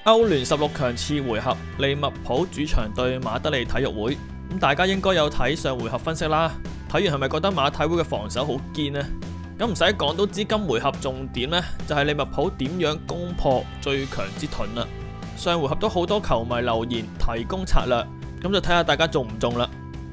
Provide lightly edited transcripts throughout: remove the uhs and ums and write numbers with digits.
歐聯16強次回合，利物浦主場對馬德里體育會。咁大家應該有睇上回合分析啦。睇完係咪覺得馬體會嘅防守好堅呢？咁唔使講都知今回合重點呢，就係利物浦點樣攻破最強之盾啦。上回合都好多球迷留言提供策略，咁就睇下大家中唔中啦。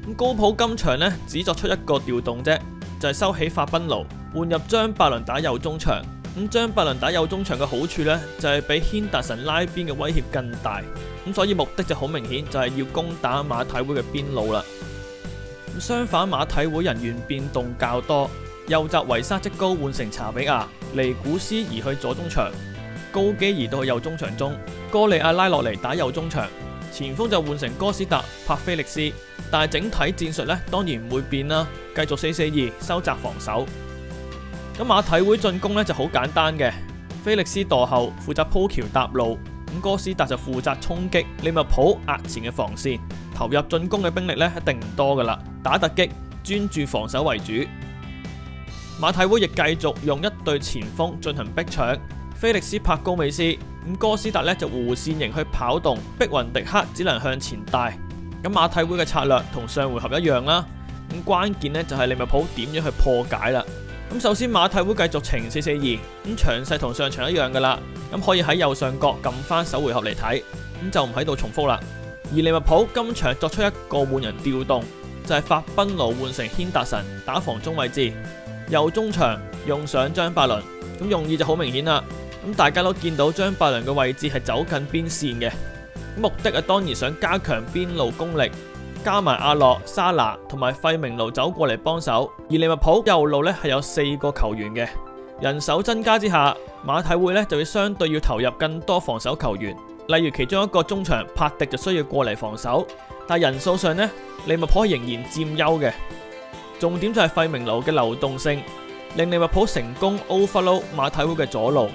咁高普今場呢，只作出一個調動啫，就係收起法賓奴，換入張伯倫打右中場。咁張伯倫打右中場嘅好處呢，就係比軒達臣拉邊嘅威脅更大。咁所以目的就好明顯，就係要攻打馬體會嘅邊路啦。咁相反，馬體會人員變動較多，右閘維沙即高換成查比亞，尼古斯移去左中場，高基移到去右中場中，哥利亞拉落嚟打右中場，前鋒就換成哥斯達帕菲力斯。但係整體戰術呢，當然唔會變啦，繼續4-4-2收窄防守。咁馬體會進攻呢就好簡單嘅，菲力斯墮後負責鋪橋搭路，咁哥斯達就負責衝擊利物浦壓前嘅防線。投入進攻嘅兵力呢一定唔多噶啦，打突擊專注防守為主。馬體會亦繼續用一對前鋒進行逼搶，菲力斯拍高美斯，咁哥斯達呢就弧線型去跑動，逼雲迪克只能向前帶。咁馬體會嘅策略同上回合一樣啦，咁關鍵呢就係利物浦點樣去破解啦。咁首先馬體會繼續呈4-4-2，咁詳細同上場一樣噶啦，咁可以喺右上角撳翻首回合嚟睇，咁就唔喺度重複啦。而利物浦今場作出一個換人調動，就係法賓奴換成軒達臣打防中位置，右中場用上張伯倫，咁用意就好明顯啦。咁大家都見到張伯倫嘅位置係走近邊線嘅，目的當然想加強邊路攻力。加埋阿諾、沙拿同埋費明奴走過嚟幫手，而利物浦右路呢係有4個球員嘅，人手增加之下，馬體會呢就會相對要投入更多防守球員，例如其中一個中場帕迪就需要過嚟防守，但人數上呢，利物浦仍然佔優嘅。重點就係費明奴嘅流動性，令利物浦成功 overload 馬體會嘅左路。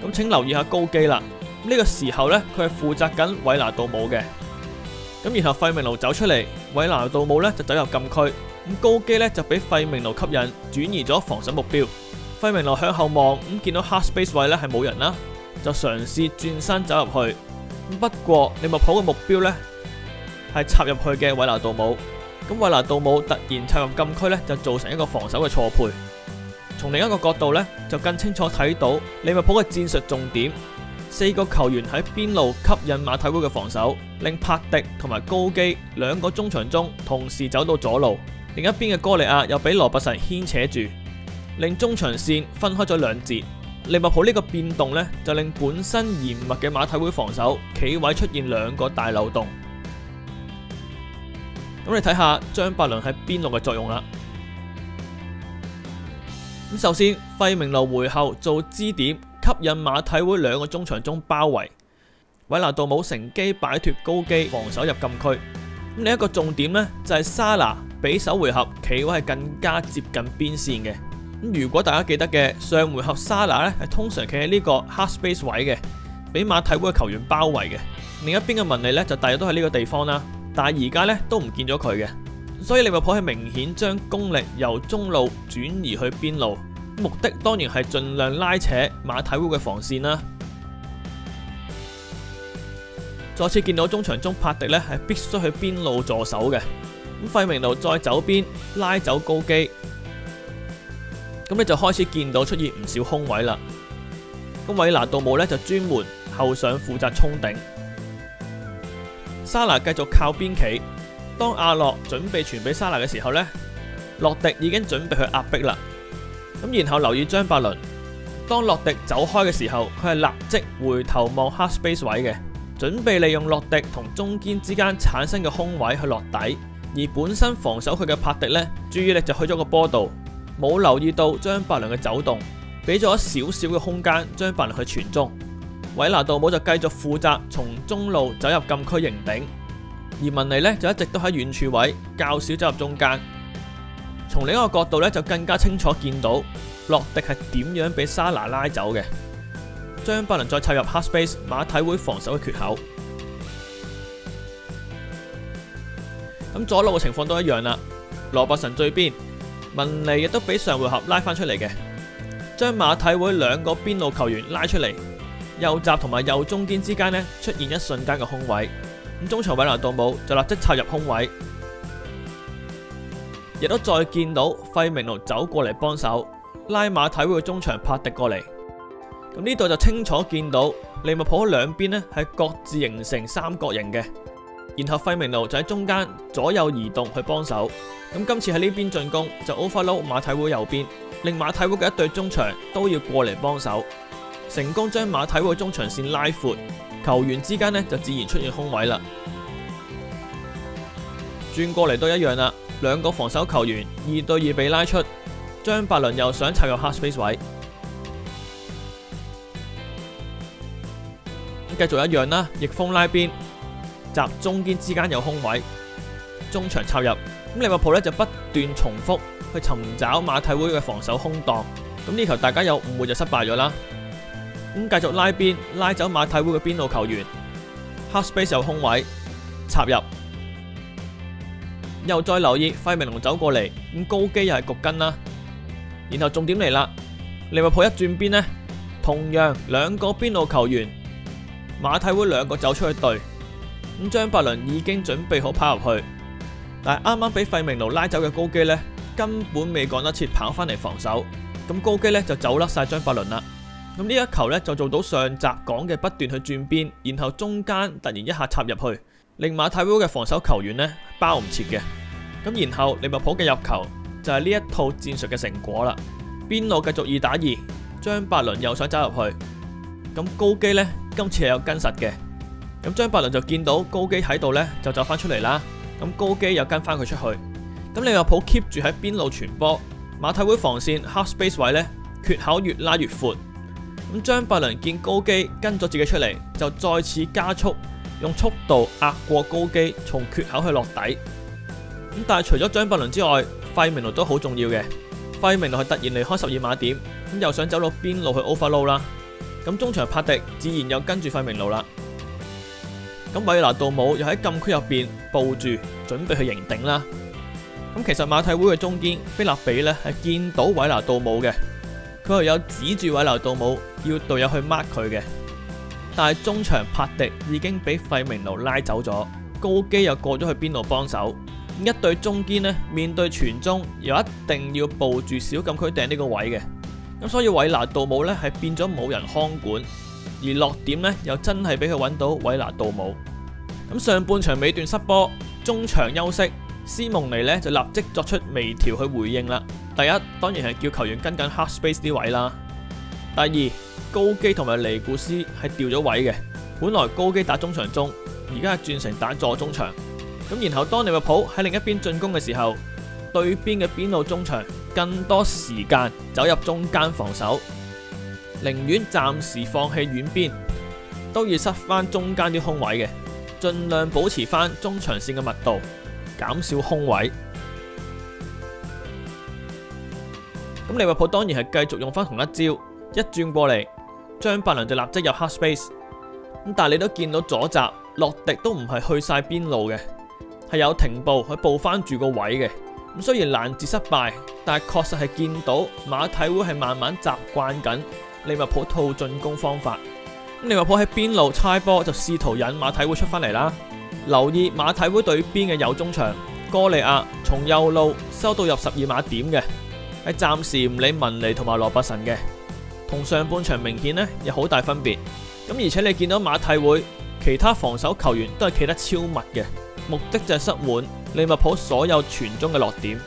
咁請留意下高基啦，呢個時候呢，佢係負責緊韋拿杜姆嘅。咁然後費明奴走出嚟，韋拿杜姆呢就走入禁區，咁高基呢就俾費明奴吸引，轉移咗防守目標。費明奴向後望，咁見到 half space 位呢係冇人啦，就嘗試轉身走入去。不過利物浦嘅目標呢係插入去嘅韋拿杜姆，咁韋拿杜姆突然插入禁區呢，就造成一個防守嘅錯配。從另一個角度呢，就更清楚睇到利物浦嘅戰術重點。4個球員喺邊路吸引馬體會嘅防守，令帕迪同埋高基2個中場中同時走到左路，另一邊嘅哥利亞又俾羅伯臣牽扯住，令中場線分開咗2截。利物浦呢個變動呢，就令本身嚴密嘅馬體會防守企位出現2個大漏洞。咁你睇下張伯倫喺邊路嘅作用啦。咁首先費明奴回後做支點，吸引馬體會2個中場中包圍，韋拿杜姆乘機擺脫高基防守入禁區。咁另一個重點呢，就係沙拿比首回合企位係更加接近邊線嘅。咁如果大家記得嘅，上回合沙拿呢係通常企喺呢個 half space 位嘅，俾馬體會嘅球員包圍嘅。另一邊嘅文尼呢，就大約都喺呢個地方啦，但係而家呢都唔見咗佢嘅，所以利物浦係明顯將攻力由中路轉移去邊路。目的當然係盡量拉扯馬體會嘅防線啦。再次見到中場中帕迪呢係必須去邊路助手嘅，咁費明奴再走邊拉走高基，咁你就開始見到出現唔少空位啦。咁韋拿杜姆呢就專門後上負責衝頂，沙拿繼續靠邊企。當阿諾準備傳俾沙拿嘅時候呢，洛迪已經準備去壓迫啦。咁然後留意張伯倫，當洛迪走開嘅時候，佢係立即回頭望 half space 位嘅，準備利用洛迪同中堅之間產生嘅空位去落底。而本身防守佢嘅帕迪呢，注意力就去咗個波度，冇留意到張伯倫嘅走動，俾咗少少嘅空間張伯倫去傳中。韋拿杜姆就繼續負責從中路走入禁區迎頂，而文尼呢就一直都喺遠處位，較少走入中間。從另一個角度咧，就更加清楚見到洛迪係點樣俾沙拿拉走嘅。張伯倫再插入 half space 馬體會防守嘅缺口。咁左路嘅情況都一樣啦，羅伯臣最邊，文尼亦都俾上回合拉翻出嚟嘅，將馬體會2個邊路球員拉出嚟，右閘同埋右中堅之間呢出現一瞬間嘅空位，咁中場韋拿杜姆就立即插入空位，亦都再見到費明奴走過嚟幫手拉馬體會嘅中場帕迪過嚟。咁呢度就清楚見到利物浦兩邊呢係各自形成三角形嘅，然後費明奴就喺中間左右移動去幫手。咁今次喺呢邊進攻就 overload 馬體會右邊，令馬體會嘅一隊中場都要過嚟幫手，成功將馬體會嘅中場線拉闊，球員之間呢就自然出現空位啦。轉過嚟都一樣啦，兩個防守球員2對2被拉出，張伯倫又想插入 half space 位。繼續一樣啦，逆風拉邊，閘中堅之間有空位，中場插入。咁利物浦咧就不斷重複去尋找馬體會嘅防守空檔。咁呢球大家有誤會就失敗咗啦。咁繼續拉邊，拉走馬體會嘅邊路球員，half space 有空位，插入。又再留意費明奴走過嚟，咁高基又係焗跟啦。然後重點嚟啦，利物浦一轉邊呢，同樣兩個邊路球員。馬體會兩個走出去對，咁張伯倫已經準備好跑入去，但係啱啱俾費明奴拉走嘅高基呢，根本未趕得切跑翻嚟防守，咁高基呢就走甩晒張伯倫啦。咁呢一球呢就做到上集講嘅不斷去轉邊，然後中間突然一下插入去，令馬體會嘅防守球員呢包唔切嘅。咁然後利物浦嘅入球就係呢一套戰術嘅成果啦。邊路繼續2打2，張伯倫又想走入去，咁高基呢今次係有跟實嘅，咁張伯倫就見到高基喺度呢，就走翻出嚟啦。咁高基又跟翻佢出去，咁利物浦 keep 住喺邊路傳波，馬體會防線 half space 位呢，缺口越拉越闊。咁張伯倫見高基跟咗自己出嚟，就再次加速，用速度壓過高基，從缺口去落底。咁但係除咗張伯倫之外，費明奴都好重要嘅。費明奴係突然離開12碼點，咁又想走到邊路去 overload 啦。咁中場帕迪自然又跟住費明奴啦。咁韋拿杜姆又喺禁區入邊佈住，準備去迎頂啦。咁其實馬體會嘅中堅菲立比呢係見到韋拿杜姆嘅，佢係有指住韋拿杜姆要隊友去 mark 佢嘅。但係中場帕迪已經俾費明奴拉走咗，高基又過咗去邊路幫手。一隊中堅呢面對傳中，又一定要佈住小禁區頂呢個位嘅。咁所以韋拿杜姆呢係變咗冇人看管，而落點呢又真係俾佢揾到韋拿杜姆。咁上半場尾段失波，中場休息，斯蒙尼呢就立即作出微調去回應啦。第一，當然係叫球員跟緊 half space 啲位啦。第二，高基同埋尼古斯係調咗位嘅，本來高基打中場中，而家係轉成打左中場。咁然後當利物浦喺另一邊進攻嘅時候，對邊嘅邊路中場更多時間走入中間防守，寧願暫時放棄遠邊，都要塞翻中間啲空位嘅，盡量保持翻中場線嘅密度，減少空位。咁利物浦當然係繼續用翻同一招，一轉過嚟，張伯倫就立即入 half space。咁但係你都見到左閘洛迪都唔係去晒邊路嘅，係有停步去報翻住個位嘅。咁雖然攔截失敗，但係確實係見到馬體會係慢慢習慣緊利物浦套進攻方法。咁利物浦喺邊路猜波就試圖引馬體會出翻嚟啦。留意馬體會對邊嘅右中場哥利亞從右路收到入12碼點嘅，係暫時唔理文尼同埋羅伯臣嘅，同上半場明顯呢有好大分別。咁而且你見到馬體會其他防守球員都係企得超密嘅，目的就係塞滿利物浦所有傳中嘅落點。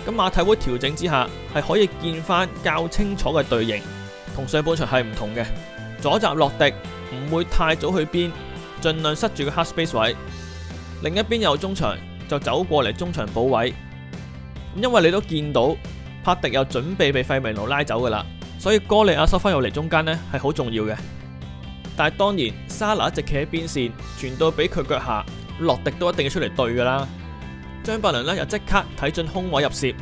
咁馬體會調整之下係可以見翻較清楚嘅隊形，同上半場係唔同嘅。左閘洛迪唔會太早去邊，盡量塞住個 half space 位。另一邊右中場就走過嚟中場補位，因為你都見到帕迪又準備被費明奴拉走噶啦，所以哥利亞收翻入嚟中間呢係好重要嘅。但係當然沙拿一直企喺邊線，傳到俾佢腳下，洛迪都一定要出嚟對噶啦。張伯倫呢又即刻睇準空位入楔，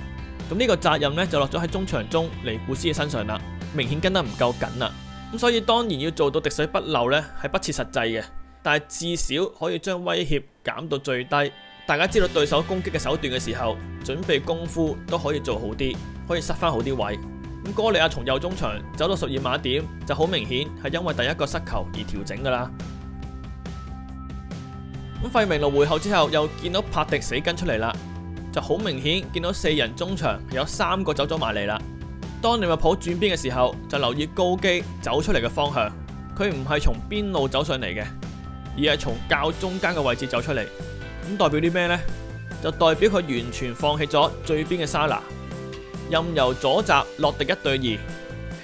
咁呢個責任呢就落咗喺中場中尼古斯嘅身上啦，明顯跟得唔夠緊啦。咁所以當然要做到滴水不漏呢係不切實際嘅，但係至少可以將威脅減到最低。大家知道對手攻擊嘅手段嘅時候，準備功夫都可以做好啲，可以塞翻好啲位。咁哥利亞從右中場走到12碼點，就好明顯係因為第一個失球而調整噶啦。咁費明路回後之後又見到帕迪死跟出嚟啦，就好明顯見到4人中場有3個走咗埋嚟啦。當利物浦轉邊嘅時候，就留意高基走出嚟嘅方向，佢唔係從邊路走上嚟嘅，而係從較中間嘅位置走出嚟。咁代表啲咩呢？就代表佢完全放棄咗最邊嘅沙拿，任由左閘洛迪1對2，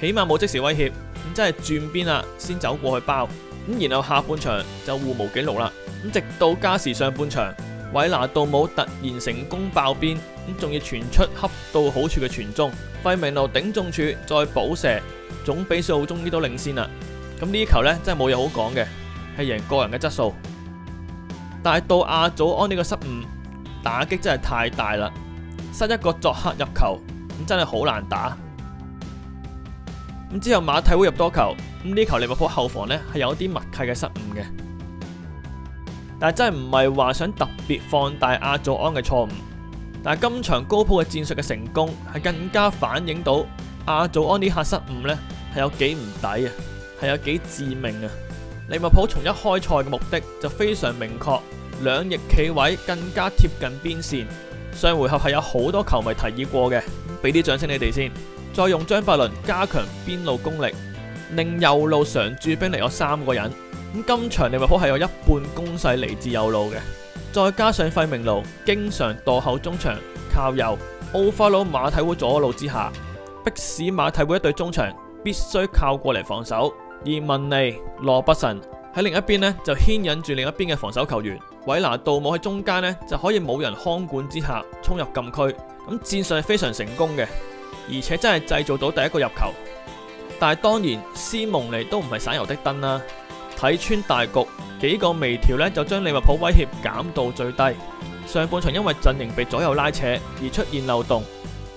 起碼冇即時威脅，咁真係轉邊啦，先走過去包。咁然後下半場就互無紀錄啦。咁直到加時上半場，韋拿杜姆突然成功爆邊，咁仲要傳出恰到好處嘅傳中，費明路頂中柱再補射，總比數終於都領先啦。咁呢球呢，真係冇嘢好講嘅，係贏個人嘅質素。但係到阿祖安呢個失誤，打擊真係太大啦，失一個作客入球，咁真係好難打。咁之後馬體會入多球，咁呢球利物浦後防呢係有啲默契嘅失誤嘅，但係真係唔係話想特別放大阿祖安嘅錯誤。但係今場高普嘅戰術嘅成功係更加反映到阿祖安呢下失誤呢係有幾唔抵啊，係有幾致命啊！利物浦從一開賽嘅目的就非常明確，兩翼企位更加貼近邊線。上回合係有好多球迷提議過嘅，俾啲掌聲你哋先。再用張伯倫加強邊路攻力，令右路常駐兵嚟咗3個人。咁今場利物浦係有一半攻勢嚟自右路嘅，再加上費明路經常墮後中場靠右，奧法魯馬體會左路之下，迫使馬體會一隊中場必須靠過嚟防守。而文尼、羅伯臣喺另一邊呢，就牽引住另一邊嘅防守球員，韋拿杜姆喺中間呢，就可以冇人看管之下衝入禁區，咁戰術係非常成功嘅，而且真係製造到第一個入球。但係當然斯蒙尼都唔係省油的燈啦，睇穿大局，幾個微調呢，就將利物浦威脅減到最低。上半場因為陣型被左右拉扯而出現漏洞，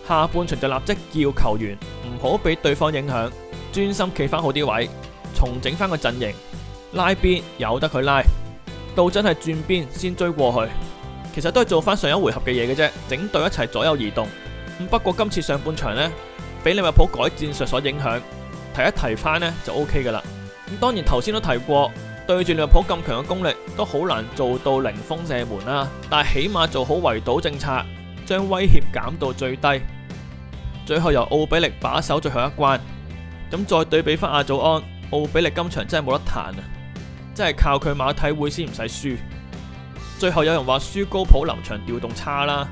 下半場就立即叫球員唔好俾對方影響，專心企翻好啲位，重整翻個陣型，拉邊由得佢拉，到真係轉邊先追過去。其實都係做翻上一回合嘅嘢嘅啫，整隊一齊左右移動。不過今次上半場呢，俾利物浦改戰術所影響，提一提翻呢就 OK 噶啦。咁當然頭先都提過，對住利物浦咁強嘅功力，都好難做到零封射門啦。但係起碼做好圍堵政策，將威脅減到最低。最後由奧比力把守最後一關。咁再對比翻阿祖安，奧比力今場真係冇得彈啊！真係靠佢馬體會先唔使輸。最後有人話輸高普臨場調動差啦，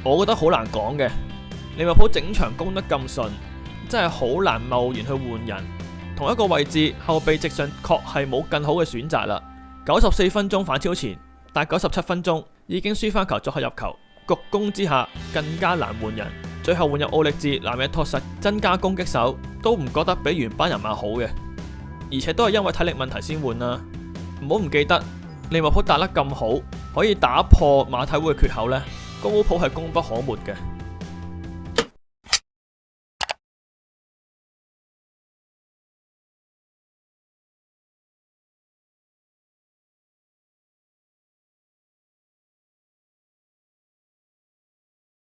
我覺得好難講嘅。利物浦整場攻得咁順，真係好難貿然去換人。同一個位置後備席上確係冇更好嘅選擇啦。94分鐘反超前，但97分鐘已經輸翻球作客入球，局攻之下更加難換人。最後換入奧力治、南野拓實增加攻擊手，都唔覺得比原班人馬好嘅，而且都係因為體力問題先換啦。唔好唔記得利物浦打得咁好，可以打破馬體會嘅缺口呢，高普係功不可沒嘅。